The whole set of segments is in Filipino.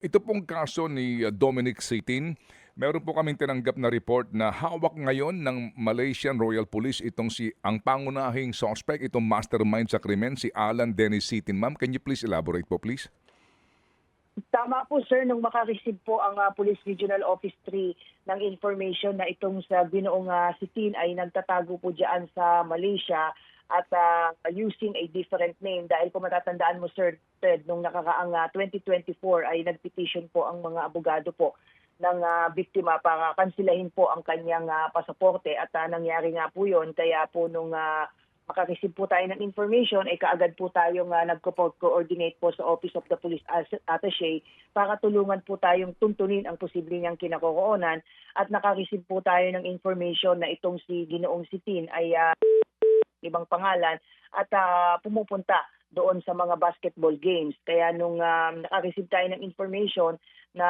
Ito pong kaso ni Dominic Sitin, meron po kaming tinanggap na report na hawak ngayon ng Malaysian Royal Police itong ang pangunahing suspect, itong mastermind sa krimen, si Alan Dennis Sitin. Ma'am, can you please elaborate po please? Tama po sir, nung maka-receive po ang Police Regional Office 3 ng information na itong sa Ginoong si Tin ay nagtatago po diyan sa Malaysia at using a different name. Dahil kung matatandaan mo sir, Ted, nung nakakaang 2024 ay nagpetition po ang mga abogado po ng biktima para kansilahin po ang kanyang pasaporte at nangyari nga po yun. Kaya po nung makareceive po tayo ng information, ay kaagad po tayong nagko-coordinate po sa Office of the Police Attaché para tulungan po tayong tuntunin ang posible niyang kinakoroonan at nakareceive po tayo ng information na itong si Ginoong Sitin ay ibang pangalan at pumupunta doon sa mga basketball games. Kaya nung naka-receive tayo ng information na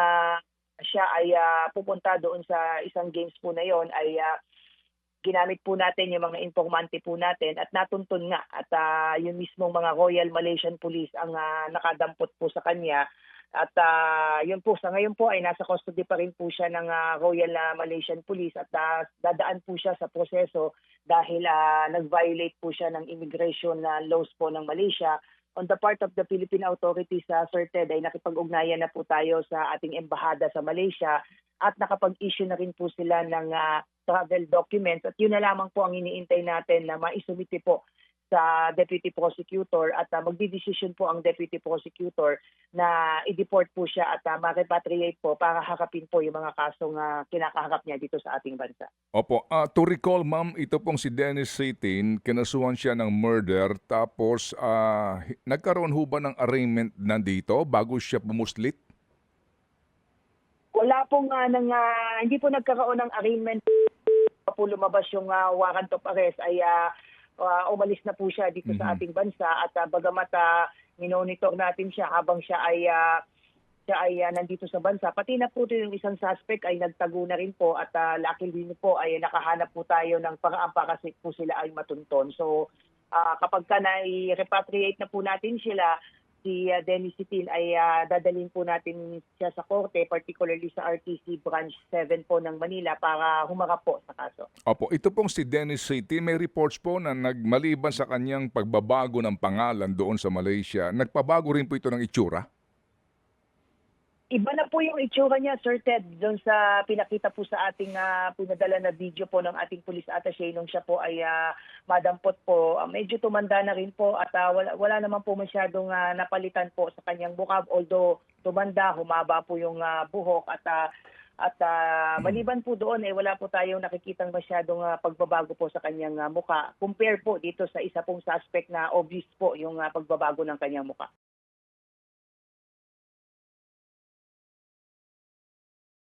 siya ay pupunta doon sa isang games po na yon ay ginamit po natin yung mga informante po natin at natuntun nga at yung mismong mga Royal Malaysian Police ang nakadampot po sa kanya at yun po sa ngayon po ay nasa custody pa rin po siya ng Royal Malaysian Police at dadaan po siya sa proseso dahil nag-violate po siya ng immigration laws po ng Malaysia. On the part of the Philippine authorities, Sir Ted, ay nakipag-ugnayan na po tayo sa ating embahada sa Malaysia at nakapag-issue na rin po sila ng travel documents at yun na lamang po ang iniintay natin na maisumite po sa Deputy Prosecutor at magdidesisyon po ang Deputy Prosecutor na i-deport po siya at ma-repatriate po para harapin po yung mga kasong kinakaharap niya dito sa ating bansa. Opo, to recall ma'am, ito pong si Dennis Sitin, kinasuhan siya ng murder tapos nagkaroon ho ba ng arraignment nandito bago siya pumuslit? Wala pong hindi po nagkaroon ng arraignment po lumabas yung warrant of arrest ay umalis na po siya dito sa ating bansa at bagamat minonitor natin siya habang siya ay nandito sa bansa. Pati na po yung isang suspect ay nagtago na rin po at luckily po ay nakahanap po tayo ng paraan para po sila ay matunton. So kapag ka na-repatriate na po natin sila, si Dennis Sitin ay dadalhin po natin siya sa korte, particularly sa RTC Branch 7 po ng Manila para humarap po sa kaso. Opo, ito pong si Dennis Sitin, may reports po na maliban sa kanyang pagbabago ng pangalan doon sa Malaysia, nagpabago rin po ito ng itsura? Iba na po yung itsura niya, Sir Ted, doon sa pinakita po sa ating pinadala na video po ng ating police attaché nung siya po ay madampot po. Medyo tumanda na rin po at wala naman po masyadong napalitan po sa kanyang mukha. Although tumanda, humaba po yung buhok at maliban po doon, wala po tayong nakikitang masyadong pagbabago po sa kanyang mukha. Compare po dito sa isa pong suspect na obvious po yung pagbabago ng kanyang mukha.